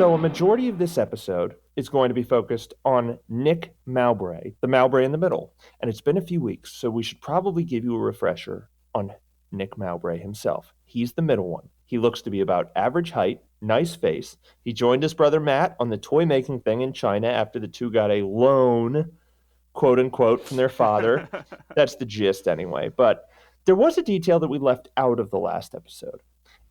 So a majority of this episode is going to be focused on Nick Mowbray, the Mowbray in the middle. And it's been a few weeks, so we should probably give you a refresher on Nick Mowbray himself. He's the middle one. He looks to be about average height, nice face. He joined his brother Matt on the toy making thing in China after the two got a loan, quote unquote, from their father. That's the gist anyway. But there was a detail that we left out of the last episode.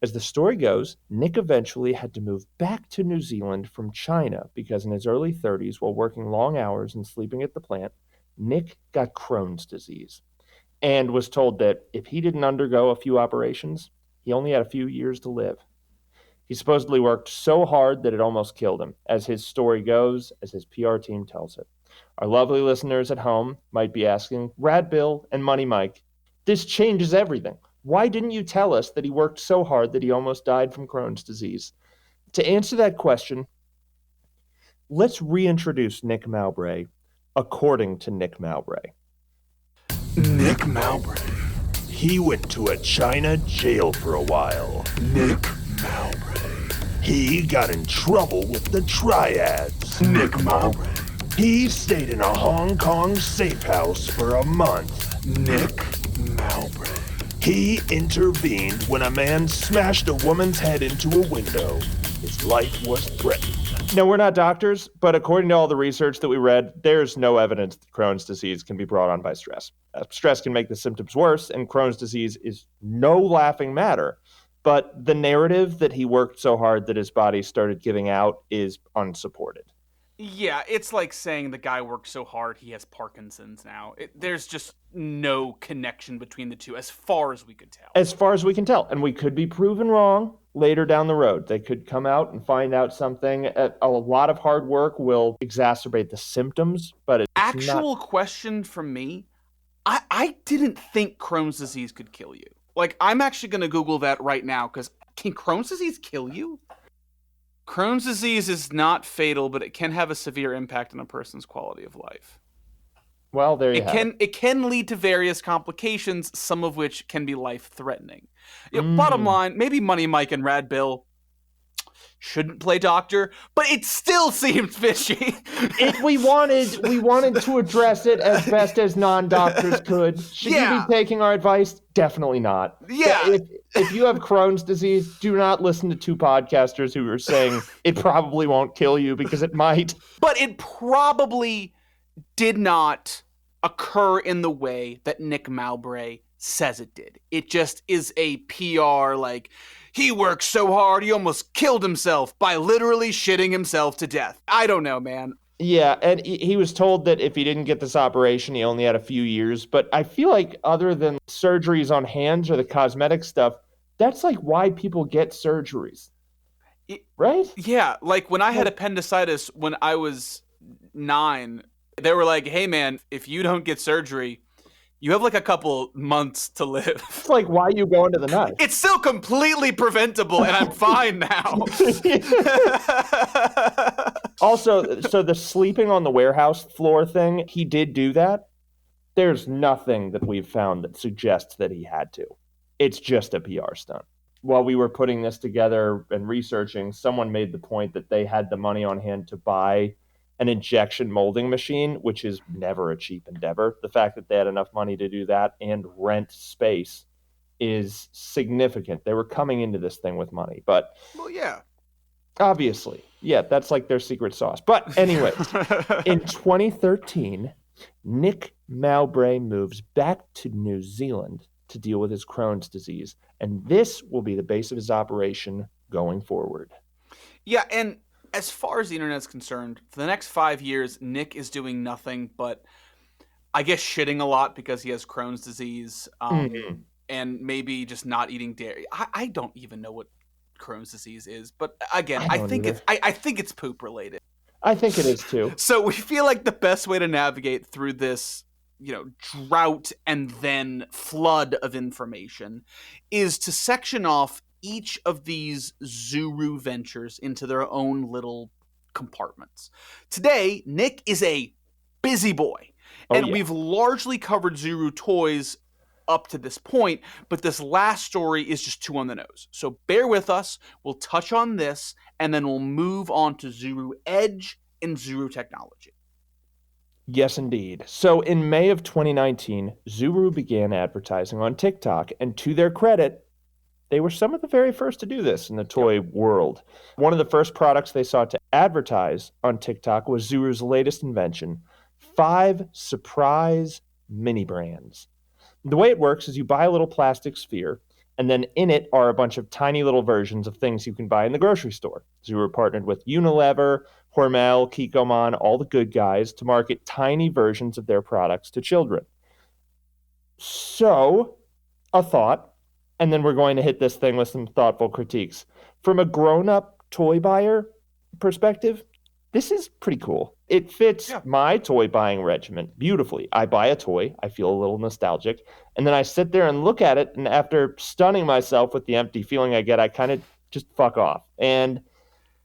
As the story goes, Nick eventually had to move back to New Zealand from China because in his early 30s, while working long hours and sleeping at the plant, Nick got Crohn's disease and was told that if he didn't undergo a few operations, he only had a few years to live. He supposedly worked so hard that it almost killed him, as his story goes, as his PR team tells it. Our lovely listeners at home might be asking, Rad Bill and Money Mike, this changes everything. Why didn't you tell us that he worked so hard that he almost died from Crohn's disease? To answer that question, let's reintroduce Nick Mowbray according to Nick Mowbray. Nick Mowbray. He went to a China jail for a while. Nick Mowbray. He got in trouble with the triads. Nick Mowbray. He stayed in a Hong Kong safe house for a month. Nick Mowbray. He intervened when a man smashed a woman's head into a window. His life was threatened. Now, we're not doctors, but according to all the research that we read, there's no evidence that Crohn's disease can be brought on by stress. Stress can make the symptoms worse, and Crohn's disease is no laughing matter. But the narrative that he worked so hard that his body started giving out is unsupported. Yeah, it's like saying the guy worked so hard he has Parkinson's now. There's just no connection between the two as far as we could tell. As far as we can tell. And we could be proven wrong later down the road. They could come out and find out something. A lot of hard work will exacerbate the symptoms, but it's Actual question from me, I didn't think Crohn's disease could kill you. Like, I'm actually going to Google that right now, because can Crohn's disease kill you? Crohn's disease is not fatal, but it can have a severe impact on a person's quality of life. Well, there you have it. It can lead to various complications, some of which can be life-threatening. Bottom line, maybe Money Mike and Rad Bill shouldn't play doctor, but it still seems fishy. We wanted to address it as best as non-doctors could. Should you be taking our advice? Definitely not. Yeah. If you have Crohn's disease, do not listen to two podcasters who are saying it probably won't kill you, because it might. But it probably did not occur in the way that Nick Mowbray says it did. It just is a PR, like, he worked so hard he almost killed himself by literally shitting himself to death. I don't know, man. Yeah, and he was told that if he didn't get this operation, he only had a few years. But I feel like other than surgeries on hands or the cosmetic stuff, that's like why people get surgeries. Right? Yeah, like when I had appendicitis when I was 9, they were like, hey man, if you don't get surgery, you have like a couple months to live. It's like, why are you going to the nuts? It's still completely preventable, and I'm fine now. Also, so the sleeping on the warehouse floor thing, he did do that. There's nothing that we've found that suggests that he had to. It's just a PR stunt. While we were putting this together and researching, someone made the point that they had the money on hand to buy an injection molding machine, which is never a cheap endeavor. The fact that they had enough money to do that and rent space is significant. They were coming into this thing with money, but well, yeah, obviously, yeah, that's like their secret sauce. But anyways, in 2013, Nick Mowbray moves back to New Zealand to deal with his Crohn's disease, and this will be the base of his operation going forward. Yeah, and as far as the internet's concerned, for the next 5 years, Nick is doing nothing but, I guess, shitting a lot because he has Crohn's disease, and maybe just not eating dairy. I don't even know what Crohn's disease is, but again, I think it's poop related. I think it is too. So we feel like the best way to navigate through this, drought and then flood of information is to section off each of these Zuru ventures into their own little compartments. Today, Nick is a busy boy, and we've largely covered Zuru toys up to this point, but this last story is just too on the nose. So bear with us. We'll touch on this, and then we'll move on to Zuru Edge and Zuru Technology. Yes, indeed. So in May of 2019, Zuru began advertising on TikTok, and to their credit, they were some of the very first to do this in the toy world. One of the first products they sought to advertise on TikTok was Zuru's latest invention, 5 surprise mini brands. The way it works is you buy a little plastic sphere, and then in it are a bunch of tiny little versions of things you can buy in the grocery store. Zuru partnered with Unilever, Hormel, Kikkoman, all the good guys to market tiny versions of their products to children. So, a thought, and then we're going to hit this thing with some thoughtful critiques. From a grown-up toy buyer perspective, this is pretty cool. It fits my toy buying regimen beautifully. I buy a toy, I feel a little nostalgic, and then I sit there and look at it, and after stunning myself with the empty feeling I get, I kind of just fuck off. And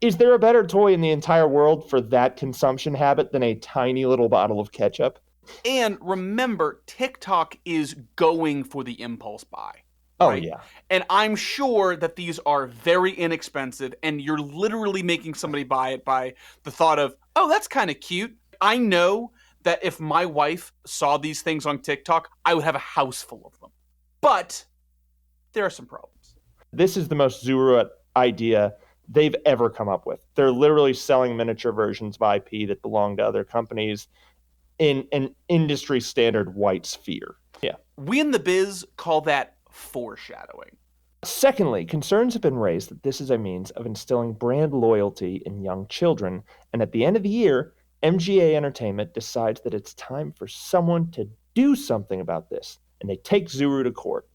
is there a better toy in the entire world for that consumption habit than a tiny little bottle of ketchup? And remember, TikTok is going for the impulse buy. Oh, right? yeah. And I'm sure that these are very inexpensive, and you're literally making somebody buy it by the thought of, oh, that's kind of cute. I know that if my wife saw these things on TikTok, I would have a house full of them. But there are some problems. This is the most Zuru idea they've ever come up with. They're literally selling miniature versions of IP that belong to other companies in an industry standard white sphere. Yeah. We in the biz call that foreshadowing. Secondly, concerns have been raised that this is a means of instilling brand loyalty in young children, and at the end of the year, MGA Entertainment decides that it's time for someone to do something about this, and they take Zuru to court.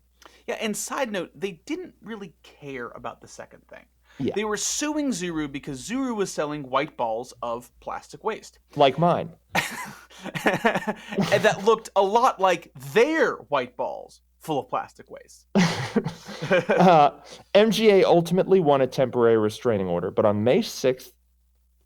Yeah, and side note, they didn't really care about the second thing. Yeah. They were suing Zuru because Zuru was selling white balls of plastic waste. Like mine. And that looked a lot like their white balls full of plastic waste. MGA ultimately won a temporary restraining order, but on May 6th,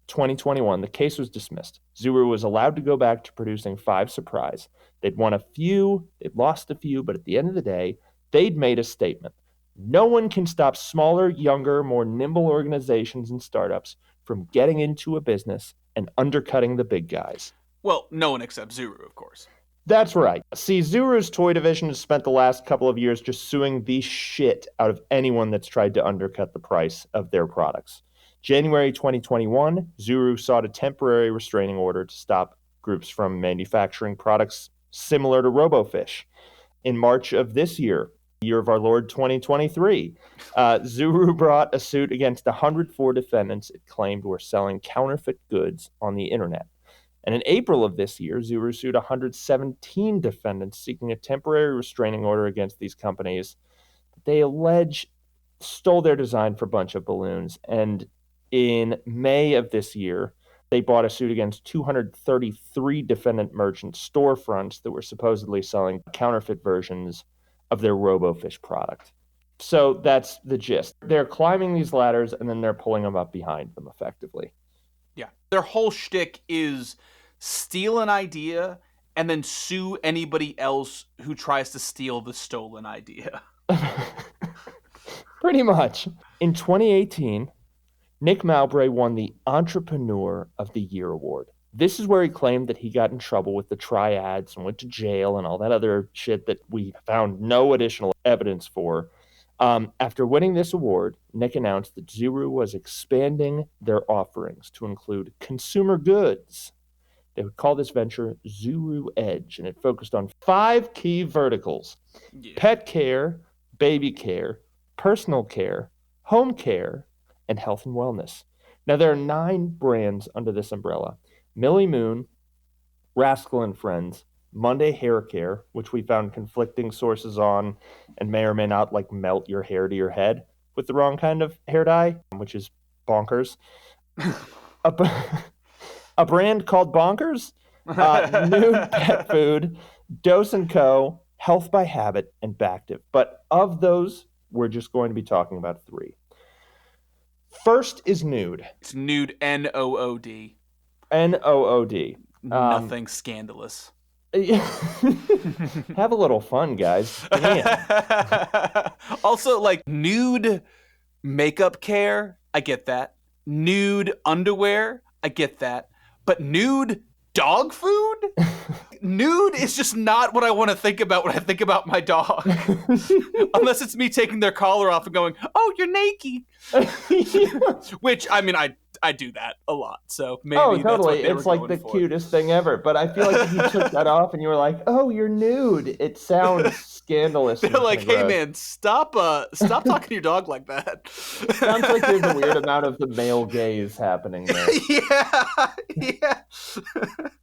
2021, the case was dismissed. Zuru was allowed to go back to producing 5 surprise. They'd won a few, they'd lost a few, but at the end of the day, they'd made a statement. No one can stop smaller, younger, more nimble organizations and startups from getting into a business and undercutting the big guys. Well, no one except Zuru, of course. That's right. See, Zuru's toy division has spent the last couple of years just suing the shit out of anyone that's tried to undercut the price of their products. January 2021, Zuru sought a temporary restraining order to stop groups from manufacturing products similar to RoboFish. In March of this year, year of our Lord 2023, Zuru brought a suit against 104 defendants it claimed were selling counterfeit goods on the internet. And in April of this year, Zuru sued 117 defendants seeking a temporary restraining order against these companies that they allege stole their design for a bunch of balloons. And in May of this year, they brought a suit against 233 defendant merchant storefronts that were supposedly selling counterfeit versions of their RoboFish product. So that's the gist. They're climbing these ladders and then they're pulling them up behind them effectively. Yeah. Their whole shtick is steal an idea and then sue anybody else who tries to steal the stolen idea. Pretty much. In 2018, Nick Mowbray won the Entrepreneur of the Year award. This is where he claimed that he got in trouble with the triads and went to jail and all that other shit that we found no additional evidence for. After winning this award, Nick announced that Zuru was expanding their offerings to include consumer goods. They would call this venture Zuru Edge, and it focused on 5 key verticals: pet care, baby care, personal care, home care, and health and wellness. Now, there are 9 brands under this umbrella: Millie Moon, Rascal and Friends, Monday Hair Care, which we found conflicting sources on and may or may not like melt your hair to your head with the wrong kind of hair dye, which is bonkers. A brand called Bonkers, Nude Pet Food, Dose & Co., Health by Habit, and Bactive. But of those, we're just going to be talking about 3. First is Nude. It's Nude, N-O-O-D. N-O-O-D. Nothing scandalous. Have a little fun, guys. Damn. Also, like, nude makeup care, I get that. Nude underwear, I get that. But nude dog food? Nude is just not what I want to think about when I think about my dog. Unless it's me taking their collar off and going, "Oh, you're naked." Which, I mean, I do that a lot, so maybe Oh, that's totally. what they It's were like going the for. cutest thing ever. But I feel like if you took that off and you were like, "Oh, you're nude," it sounds scandalous. They're like, "Hey, man, stop talking to your dog like that." Sounds like there's a weird amount of the male gaze happening there. Yeah.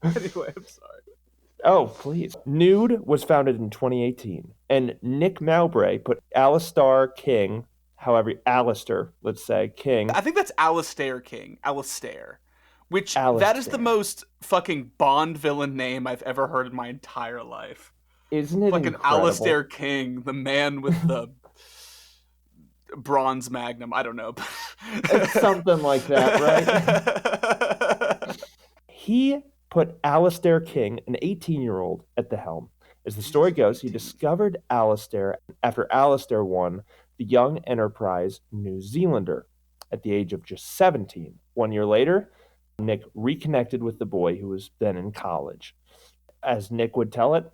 Anyway, I'm sorry. Oh, please. Nude was founded in 2018, and Nick Mowbray put Alistair King, Alistair, let's say, King. I think that's Alistair King. Alistair. Which, that is Alistair. the most fucking Bond villain name I've ever heard in my entire life. Isn't it Fucking incredible? Alistair King, the man with the bronze magnum. I don't know. It's something like that, right? He put Alistair King, an 18-year-old, at the helm. As the story goes, he discovered Alistair after Alistair won the Young Enterprise New Zealander at the age of just 17. 1 year later, Nick reconnected with the boy who was then in college. As Nick would tell it,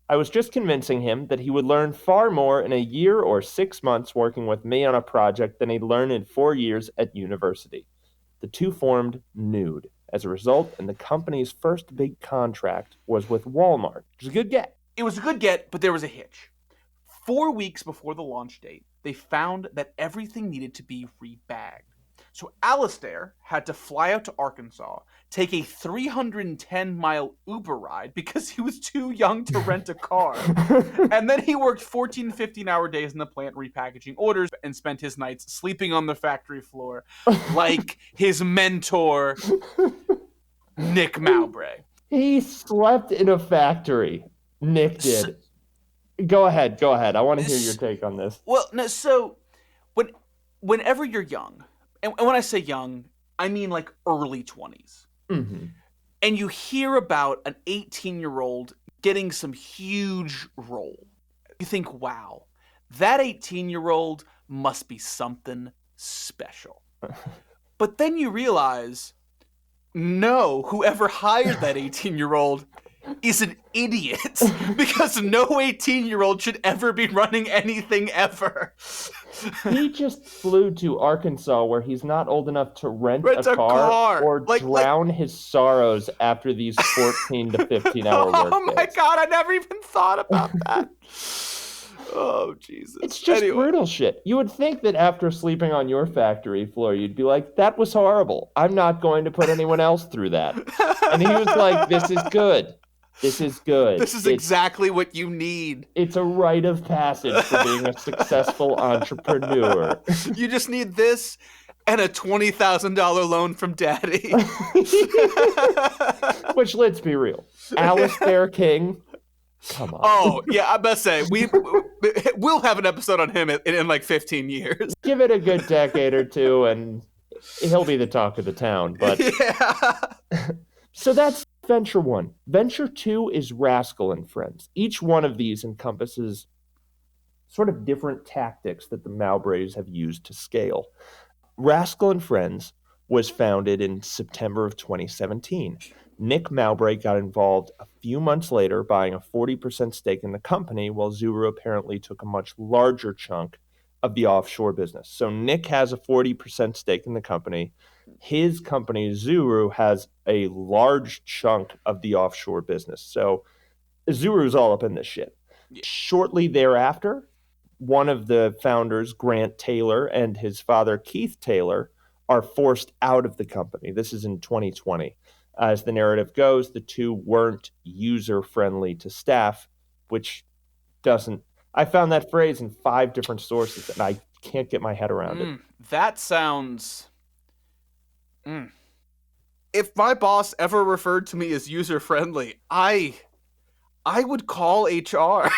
"I was just convincing him that he would learn far more in a year or 6 months working with me on a project than he'd learn in 4 years at university." The two formed Nude as a result, and the company's first big contract was with Walmart, which is a good get. It was a good get, but there was a hitch. 4 weeks before the launch date, they found that everything needed to be rebagged. So Alistair had to fly out to Arkansas, take a 310-mile Uber ride because he was too young to rent a car. And then he worked 14, 15-hour days in the plant repackaging orders and spent his nights sleeping on the factory floor like his mentor, Nick Mowbray. He slept in a factory. Nick did. Go ahead. I want to hear your take on this. Well, no, so whenever you're young, and when I say young, I mean like early 20s, Mm-hmm. and you hear about an 18-year-old getting some huge role, you think, wow, that 18-year-old must be something special. But then you realize, no, whoever hired that 18-year-old is an idiot, because no 18-year-old should ever be running anything ever. He just flew to Arkansas where he's not old enough to rent a car or drown his sorrows after these 14 to 15-hour work Oh my days. God, I never even thought about that. Oh, Jesus. It's just brutal shit. You would think that after sleeping on your factory floor, you'd be like, "That was horrible. I'm not going to put anyone else through that." And he was like, "This is good. This is good. This is exactly what you need. It's a rite of passage for being a successful entrepreneur. You just need this and a $20,000 loan from Daddy." Which, let's be real, Alistair King, come on. Oh, yeah, I must say, we'll have an episode on him in like 15 years. Give it a good decade or two, and he'll be the talk of the town. But yeah. So that's Venture 1. Venture 2 is Rascal and Friends. Each one of these encompasses sort of different tactics that the Mowbrays have used to scale. Rascal and Friends was founded in September of 2017. Nick Mowbray got involved a few months later, buying a 40% stake in the company, while Zuru apparently took a much larger chunk of the offshore business. So Nick has a 40% stake in the company. His company, Zuru, has a large chunk of the offshore business. So Zuru's all up in this shit. Yeah. Shortly thereafter, one of the founders, Grant Taylor, and his father, Keith Taylor, are forced out of the company. This is in 2020. As the narrative goes, the two weren't user-friendly to staff, which doesn't... I found that phrase in 5 different sources, and I can't get my head around it. That sounds... If my boss ever referred to me as user-friendly, I would call HR.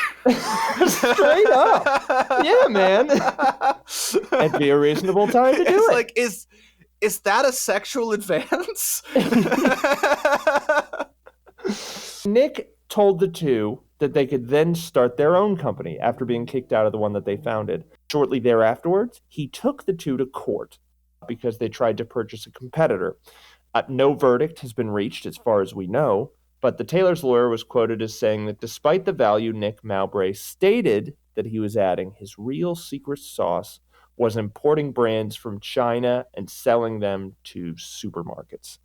Straight up. Yeah, man. That'd be a reasonable time to do it. Like, is that a sexual advance? Nick told the two that they could then start their own company after being kicked out of the one that they founded. Shortly thereafterwards, he took the two to court because they tried to purchase a competitor. No verdict has been reached as far as we know, but the Taylor's lawyer was quoted as saying that despite the value Nick Mowbray stated that he was adding, his real secret sauce was importing brands from China and selling them to supermarkets.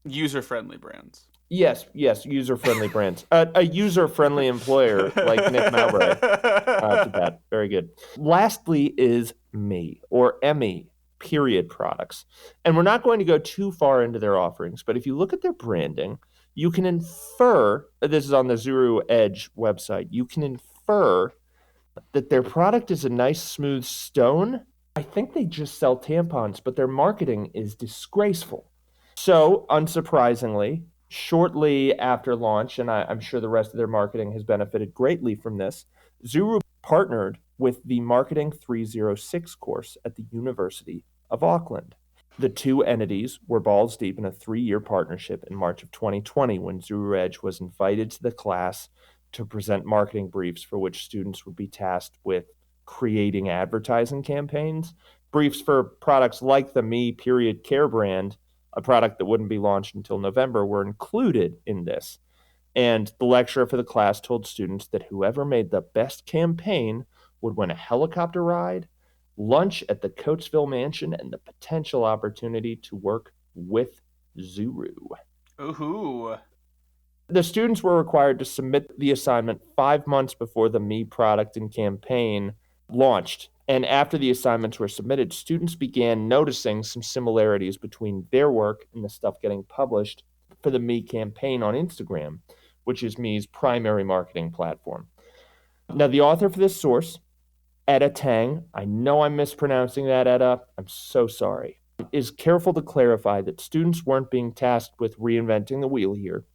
User-friendly brands. Yes, user-friendly brands. A user-friendly employer like Nick Mowbray did that. Very good. Lastly is Me, or Emmy, period products. And we're not going to go too far into their offerings, but if you look at their branding, you can infer, this is on the Zuru Edge website, you can infer that their product is a nice smooth stone. I think they just sell tampons, but their marketing is disgraceful. So, unsurprisingly, shortly after launch, and I'm sure the rest of their marketing has benefited greatly from this, Zuru partnered with the Marketing 306 course at the University of Auckland. The two entities were balls deep in a 3-year partnership in March of 2020 when Zuru Edge was invited to the class to present marketing briefs for which students would be tasked with creating advertising campaigns. Briefs for products like the Me Period Care brand, a product that wouldn't be launched until November, were included in this. And the lecturer for the class told students that whoever made the best campaign would win a helicopter ride, lunch at the Coatesville Mansion, and the potential opportunity to work with Zuru. Ooh. The students were required to submit the assignment 5 months before the Me product and campaign launched. And after the assignments were submitted, students began noticing some similarities between their work and the stuff getting published for the Me campaign on Instagram, which is Me's primary marketing platform. Now, the author for this source, Etta Tang, I know I'm mispronouncing that, Etta, I'm so sorry, is careful to clarify that students weren't being tasked with reinventing the wheel here.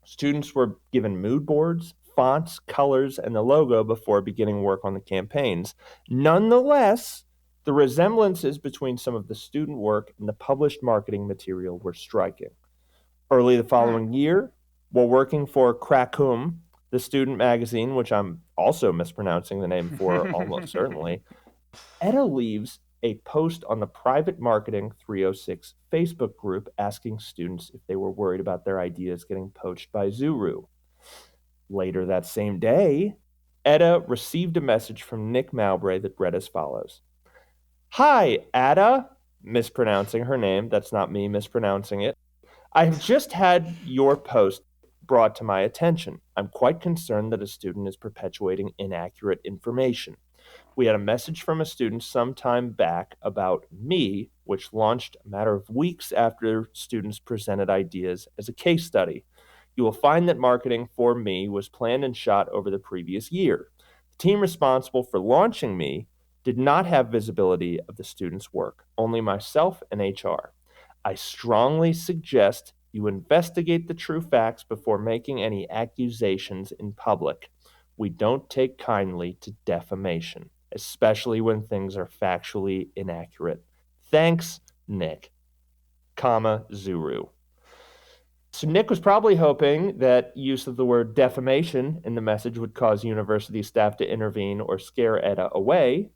Students were given mood boards, fonts, colors, and the logo before beginning work on the campaigns. Nonetheless, the resemblances between some of the student work and the published marketing material were striking. Early the following year, while working for Krakum, the student magazine, which I'm also mispronouncing the name for almost certainly, Etta leaves a post on the Private Marketing 306 Facebook group asking students if they were worried about their ideas getting poached by Zuru. Later that same day, Etta received a message from Nick Mowbray that read as follows. Hi, Etta, mispronouncing her name. That's not me mispronouncing it. I have just had your post brought to my attention. I'm quite concerned that a student is perpetuating inaccurate information. We had a message from a student some time back about Me, which launched a matter of weeks after students presented ideas as a case study. You will find that marketing for Me was planned and shot over the previous year. The team responsible for launching Me did not have visibility of the students' work, only myself and HR. I strongly suggest you investigate the true facts before making any accusations in public. We don't take kindly to defamation, especially when things are factually inaccurate. Thanks, Nick, Zuru. So Nick was probably hoping that use of the word defamation in the message would cause university staff to intervene or scare Etta away.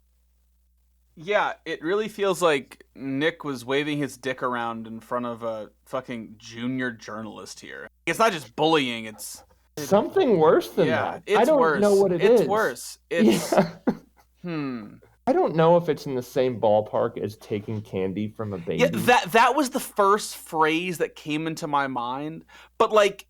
Yeah, it really feels like Nick was waving his dick around in front of a fucking junior journalist here. It's not just bullying, it's something worse than that. I don't know what it is. It's worse. It's I don't know if it's in the same ballpark as taking candy from a baby. Yeah, that was the first phrase that came into my mind, but like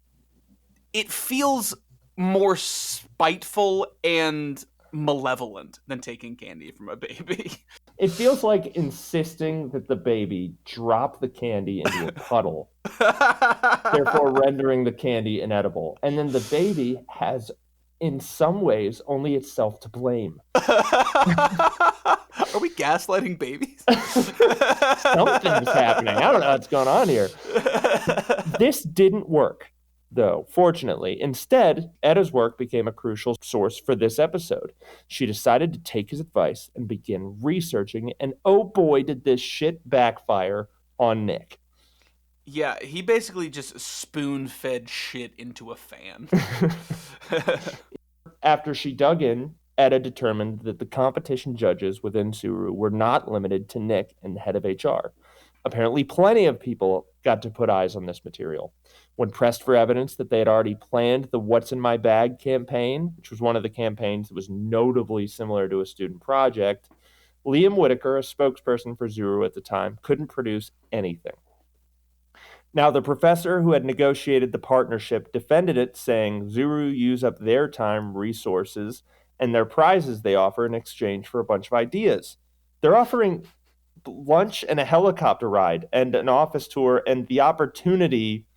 it feels more spiteful and malevolent than taking candy from a baby. It feels like insisting that the baby drop the candy into a puddle, therefore rendering the candy inedible. And then the baby has, in some ways, only itself to blame. Are we gaslighting babies? Something's happening. I don't know what's going on here. This didn't work, though, fortunately. Instead, Etta's work became a crucial source for this episode. She decided to take his advice and begin researching, and oh boy, did this shit backfire on Nick. Yeah, he basically just spoon-fed shit into a fan. After she dug in, Etta determined that the competition judges within Zuru were not limited to Nick and the head of HR. Apparently, plenty of people got to put eyes on this material. When pressed for evidence that they had already planned the What's in My Bag campaign, which was one of the campaigns that was notably similar to a student project, Liam Whitaker, a spokesperson for Zuru at the time, couldn't produce anything. Now, the professor who had negotiated the partnership defended it, saying Zuru use up their time, resources, and their prizes they offer in exchange for a bunch of ideas. They're offering lunch and a helicopter ride and an office tour and the opportunity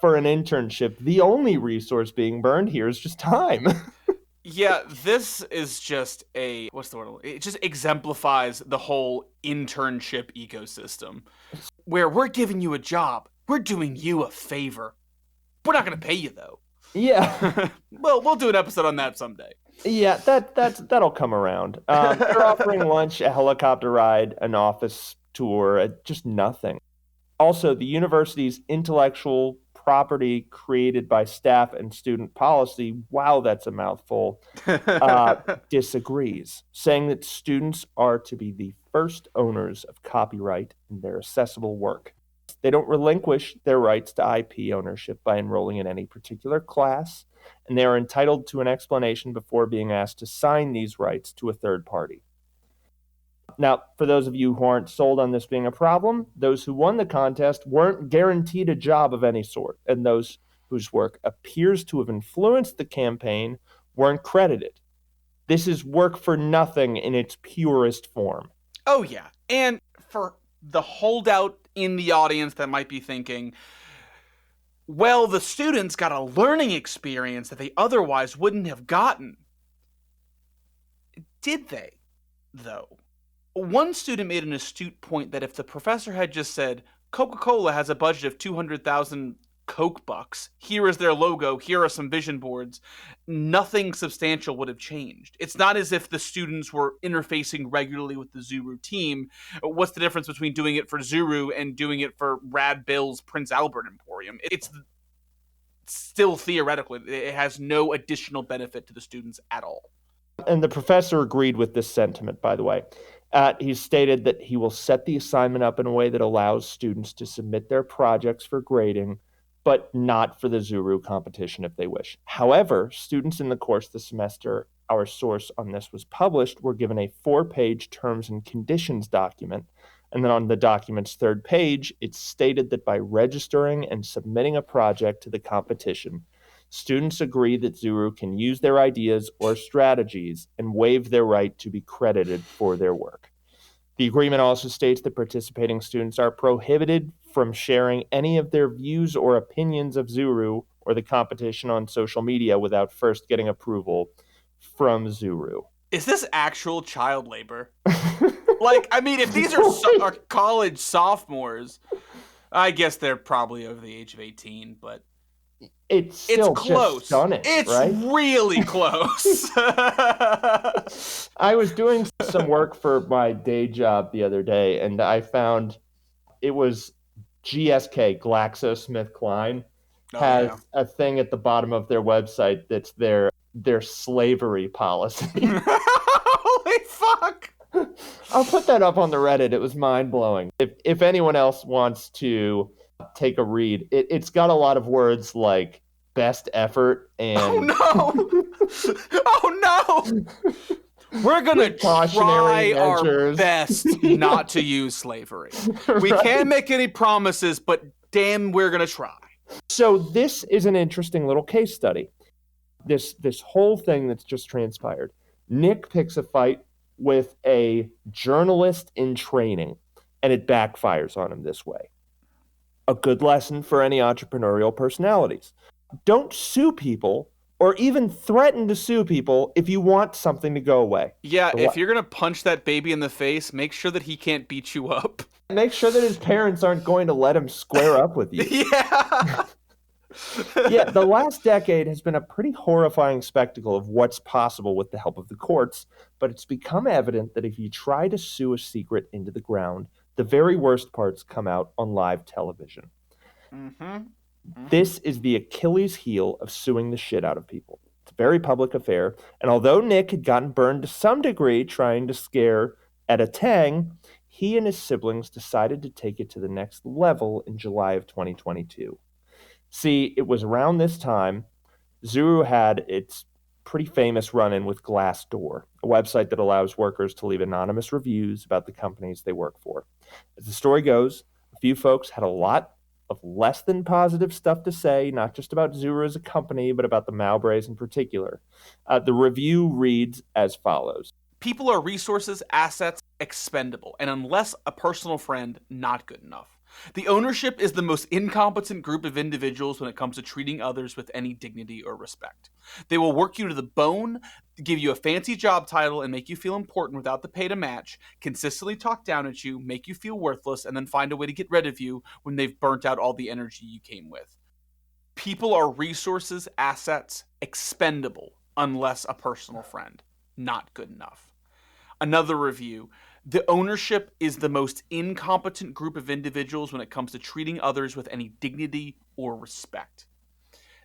for an internship. The only resource being burned here is just time. Yeah, this is just what's the word? It just exemplifies the whole internship ecosystem where we're giving you a job. We're doing you a favor. We're not going to pay you, though. Yeah. Well, we'll do an episode on that someday. Yeah, that'll come around. They're offering lunch, a helicopter ride, an office tour, just nothing. Also, the university's intellectual property created by staff and student policy, wow, that's a mouthful, disagrees, saying that students are to be the first owners of copyright in their accessible work. They don't relinquish their rights to IP ownership by enrolling in any particular class, and they are entitled to an explanation before being asked to sign these rights to a third party. Now, for those of you who aren't sold on this being a problem, those who won the contest weren't guaranteed a job of any sort, and those whose work appears to have influenced the campaign weren't credited. This is work for nothing in its purest form. Oh, yeah. And for the holdout in the audience that might be thinking, well, the students got a learning experience that they otherwise wouldn't have gotten. Did they, though? One student made an astute point that if the professor had just said, Coca-Cola has a budget of 200,000 Coke bucks, here is their logo, here are some vision boards, nothing substantial would have changed. It's not as if the students were interfacing regularly with the Zuru team. What's the difference between doing it for Zuru and doing it for Rad Bill's Prince Albert Emporium? It's still theoretically, it has no additional benefit to the students at all. And the professor agreed with this sentiment, by the way. He stated that he will set the assignment up in a way that allows students to submit their projects for grading, but not for the Zuru competition if they wish. However, students in the course this semester, our source on this was published, were given a 4-page terms and conditions document. And then on the document's 3rd page, it stated that by registering and submitting a project to the competition, students agree that Zuru can use their ideas or strategies and waive their right to be credited for their work. The agreement also states that participating students are prohibited from sharing any of their views or opinions of Zuru or the competition on social media without first getting approval from Zuru. Is this actual child labor? Like, I mean, if these are college sophomores, I guess they're probably over the age of 18, but it's still close. Just stunning, it's right? really close. I was doing some work for my day job the other day, and I found it was GSK, GlaxoSmithKline, has a thing at the bottom of their website that's their slavery policy. Holy fuck! I'll put that up on the Reddit. It was mind-blowing. If anyone else wants to take a read, it's got a lot of words like best effort and... Oh no! We're gonna try our best not to use slavery. We can't make any promises, but damn, we're gonna try. So this is an interesting little case study. This whole thing that's just transpired. Nick picks a fight with a journalist in training, and it backfires on him this way. A good lesson for any entrepreneurial personalities. Don't sue people or even threaten to sue people if you want something to go away. Yeah, if you're going to punch that baby in the face, make sure that he can't beat you up. Make sure that his parents aren't going to let him square up with you. Yeah. Yeah, the last decade has been a pretty horrifying spectacle of what's possible with the help of the courts, but it's become evident that if you try to sue a secret into the ground, the very worst parts come out on live television. Mm-hmm. Mm-hmm. This is the Achilles heel of suing the shit out of people. It's a very public affair, and although Nick had gotten burned to some degree trying to scare at a Tang, he and his siblings decided to take it to the next level in July of 2022. See, it was around this time Zuru had its pretty famous run-in with Glassdoor, a website that allows workers to leave anonymous reviews about the companies they work for. As the story goes, a few folks had a lot of less than positive stuff to say, not just about Zuru as a company, but about the Mowbrays in particular. The review reads as follows. People are resources, assets, expendable, and unless a personal friend, not good enough. The ownership is the most incompetent group of individuals when it comes to treating others with any dignity or respect. They will work you to the bone, give you a fancy job title, and make you feel important without the pay to match, consistently talk down at you, make you feel worthless, and then find a way to get rid of you when they've burnt out all the energy you came with. People are resources, assets, expendable, unless a personal friend, not good enough. Another review. The ownership is the most incompetent group of individuals when it comes to treating others with any dignity or respect.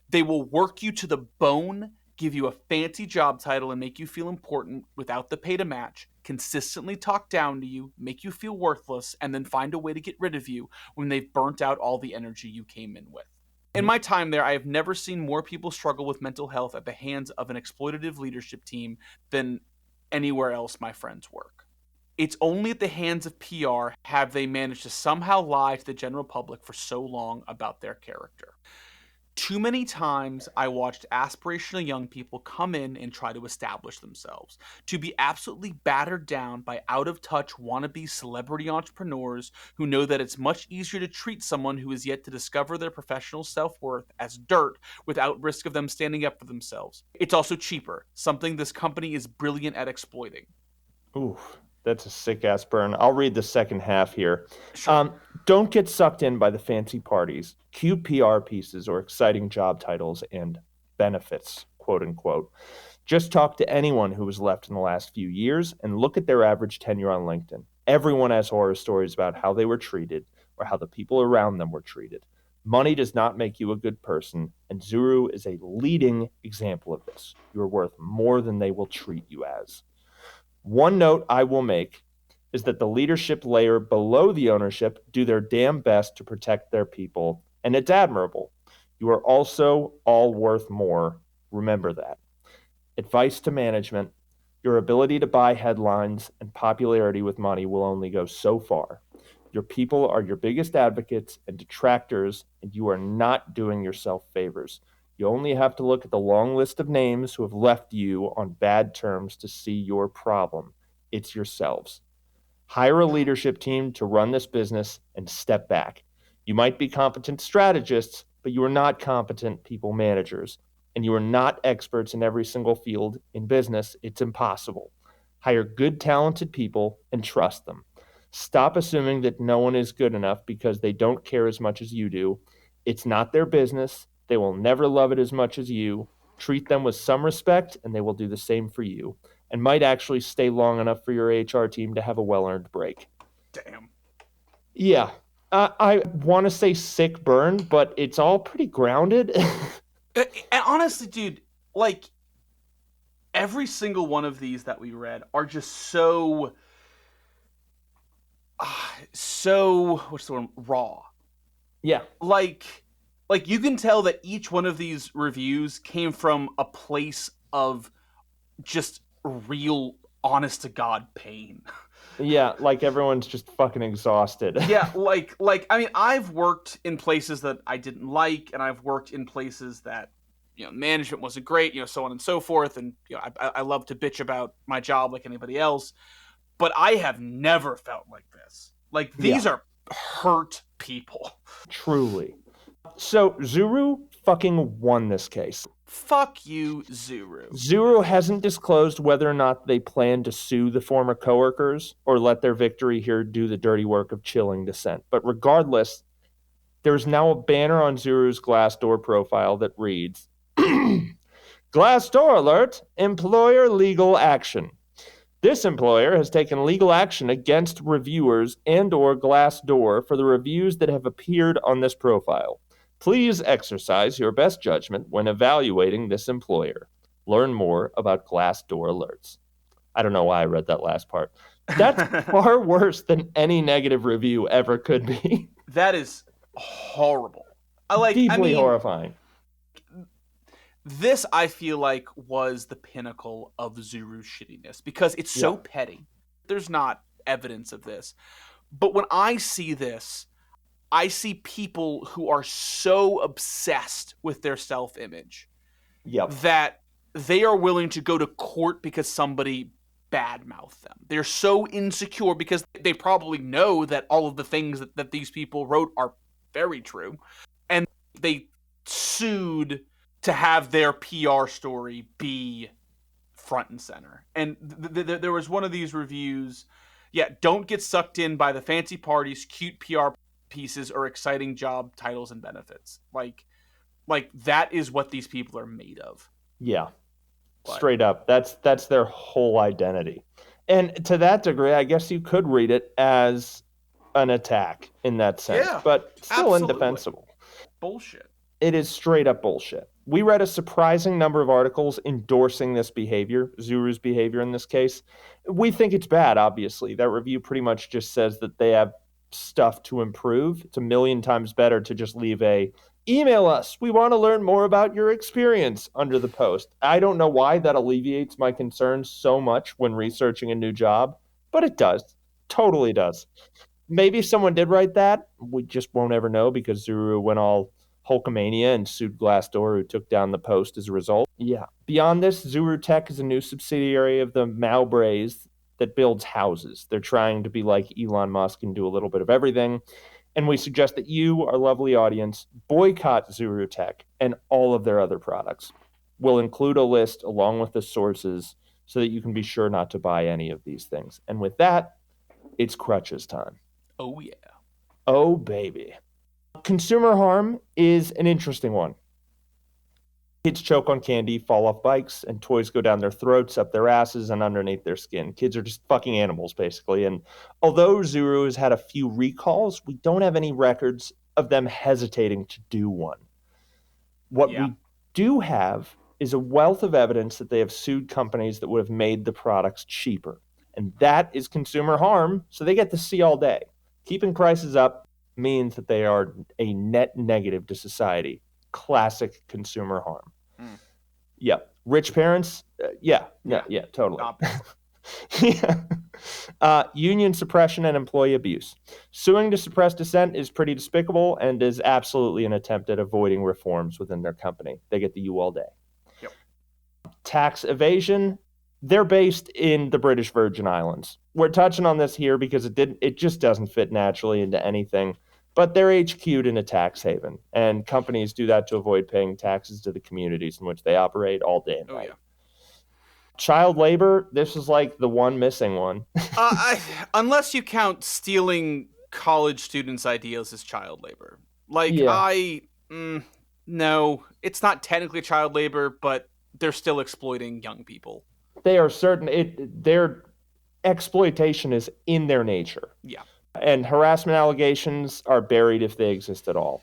They will work you to the bone, give you a fancy job title, and make you feel important without the pay to match, consistently talk down to you, make you feel worthless, and then find a way to get rid of you when they've burnt out all the energy you came in with. In my time there, I have never seen more people struggle with mental health at the hands of an exploitative leadership team than anywhere else my friends work. It's only at the hands of PR have they managed to somehow lie to the general public for so long about their character. Too many times I watched aspirational young people come in and try to establish themselves, to be absolutely battered down by out-of-touch wannabe celebrity entrepreneurs who know that it's much easier to treat someone who is yet to discover their professional self-worth as dirt without risk of them standing up for themselves. It's also cheaper, something this company is brilliant at exploiting. Oof. That's a sick-ass burn. I'll read the second half here. Sure. Don't get sucked in by the fancy parties, cute PR pieces, or exciting job titles and benefits, quote unquote. Just talk to anyone who was left in the last few years and look at their average tenure on LinkedIn. Everyone has horror stories about how they were treated or how the people around them were treated. Money does not make you a good person, and Zuru is a leading example of this. You are worth more than they will treat you as. One note I will make is that the leadership layer below the ownership do their damn best to protect their people, and it's admirable. You are also all worth more. Remember that. Advice to management: your ability to buy headlines and popularity with money will only go so far. Your people are your biggest advocates and detractors, and you are not doing yourself favors. You only have to look at the long list of names who have left you on bad terms to see your problem. It's yourselves. Hire a leadership team to run this business and step back. You might be competent strategists, but you are not competent people managers. And you are not experts in every single field in business. It's impossible. Hire good, talented people and trust them. Stop assuming that no one is good enough because they don't care as much as you do. It's not their business. They will never love it as much as you. Treat them with some respect, and they will do the same for you, and might actually stay long enough for your HR team to have a well-earned break. Damn. Yeah. I want to say sick burn, but it's all pretty grounded. And honestly, dude, like, every single one of these that we read are just so what's the word? Raw. Yeah. Like you can tell that each one of these reviews came from a place of just real honest to God pain. Yeah, like everyone's just fucking exhausted. Yeah, like I mean, I've worked in places that I didn't like, and I've worked in places that, you know, management wasn't great, you know, so on and so forth, and you know, I love to bitch about my job like anybody else, but I have never felt like this. Like, these are hurt people. Truly. So Zuru fucking won this case. Fuck you, Zuru. Zuru hasn't disclosed whether or not they plan to sue the former coworkers or let their victory here do the dirty work of chilling dissent. But regardless, there's now a banner on Zuru's Glassdoor profile that reads, Glassdoor alert, employer legal action. This employer has taken legal action against reviewers and/or Glassdoor for the reviews that have appeared on this profile. Please exercise your best judgment when evaluating this employer. Learn more about Glassdoor alerts. I don't know why I read that last part. That's far worse than any negative review ever could be. That is horrible. Deeply horrifying. This, I feel like, was the pinnacle of Zuru's shittiness because it's so petty. There's not evidence of this. But when I see this, I see people who are so obsessed with their self-image that they are willing to go to court because somebody badmouthed them. They're so insecure because they probably know that all of the things that these people wrote are very true. And they sued to have their PR story be front and center. And there was one of these reviews, don't get sucked in by the fancy parties, cute PR pieces, or exciting job titles and benefits. Like that is what these people are made of. Yeah. Straight up. That's their whole identity. And to that degree, I guess you could read it as an attack in that sense, but still indefensible. Bullshit. It is straight up bullshit. We read a surprising number of articles endorsing this behavior, Zuru's behavior in this case. We think it's bad, obviously. That review pretty much just says that they have stuff to improve. It's a million times better to just leave a email us. We want to learn more about your experience under the post. I don't know why that alleviates my concerns so much when researching a new job, but it does. Totally does. Maybe someone did write that. We just won't ever know because Zuru went all Hulkamania and sued Glassdoor, who took down the post as a result. Yeah. Beyond this, Zuru Tech is a new subsidiary of the Mowbrays that builds houses. They're trying to be like Elon Musk and do a little bit of everything. And we suggest that you, our lovely audience, boycott Zuru Tech and all of their other products. We'll include a list along with the sources so that you can be sure not to buy any of these things. And with that, it's crutches time. Oh, yeah. Oh, baby. Consumer harm is an interesting one. Kids choke on candy, fall off bikes, and toys go down their throats, up their asses, and underneath their skin. Kids are just fucking animals, basically. And although Zuru has had a few recalls, we don't have any records of them hesitating to do one. What we do have is a wealth of evidence that they have sued companies that would have made the products cheaper. And that is consumer harm, so they get to see all day. Keeping prices up means that they are a net negative to society. Classic consumer harm. Yep. Rich parents, totally. Union suppression and employee abuse. Suing to suppress dissent is pretty despicable and is absolutely an attempt at avoiding reforms within their company. They get the U all day. Yep. Tax evasion. They're based in the British Virgin Islands. We're touching on this here because it just doesn't fit naturally into anything. But they're HQ'd in a tax haven, and companies do that to avoid paying taxes to the communities in which they operate all day and night. Yeah. Child labor, this is like the one missing one. Unless you count stealing college students' ideas as child labor. No, it's not technically child labor, but they're still exploiting young people. They are certain, their exploitation is in their nature. Yeah. And harassment allegations are buried if they exist at all.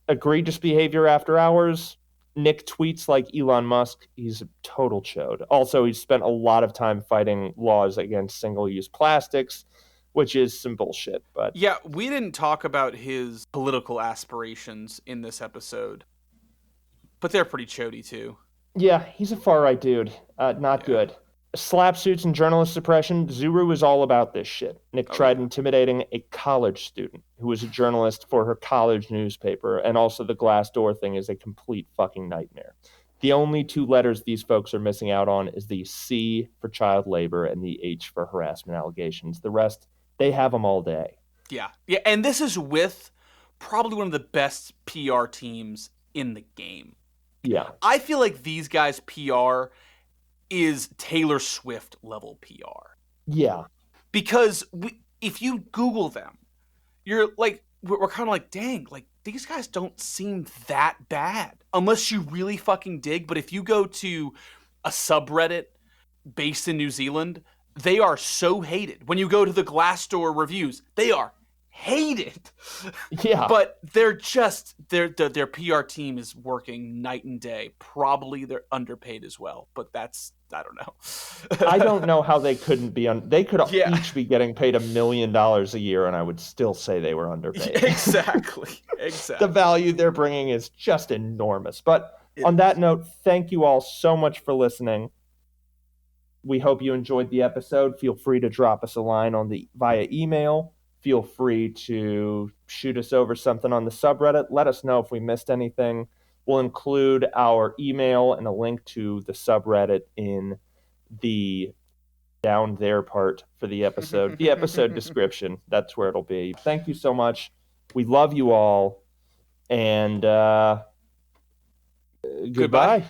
Egregious behavior after hours. Nick tweets like Elon Musk. He's a total chode. Also, he's spent a lot of time fighting laws against single-use plastics, which is some bullshit. But yeah, we didn't talk about his political aspirations in this episode, but they're pretty chody too. Yeah, he's a far-right dude. Not good. Slap suits and journalist suppression. Zuru is all about this shit. Nick tried intimidating a college student who was a journalist for her college newspaper, and also the Glassdoor thing is a complete fucking nightmare. The only two letters these folks are missing out on is the C for child labor and the H for harassment allegations. The rest, they have them all day. Yeah, and this is with probably one of the best PR teams in the game. Yeah. I feel like these guys' PR is Taylor Swift level PR. Yeah. Because if you Google them, you're like, we're kind of like, dang, like these guys don't seem that bad unless you really fucking dig. But if you go to a subreddit based in New Zealand, they are so hated. When you go to the Glassdoor reviews, they are hated. Yeah. But they're just their PR team is working night and day. Probably they're underpaid as well, but that's I don't know. I don't know how they couldn't be they could Yeah. each be getting paid $1 million a year, and I would still say they were underpaid. Exactly. The value they're bringing is just enormous. But on that note, thank you all so much for listening. We hope you enjoyed the episode. Feel free to drop us a line via email. Feel free to shoot us over something on the subreddit. Let us know if we missed anything. We'll include our email and a link to the subreddit in the down there part for the episode description. That's where it'll be. Thank you so much. We love you all. And goodbye.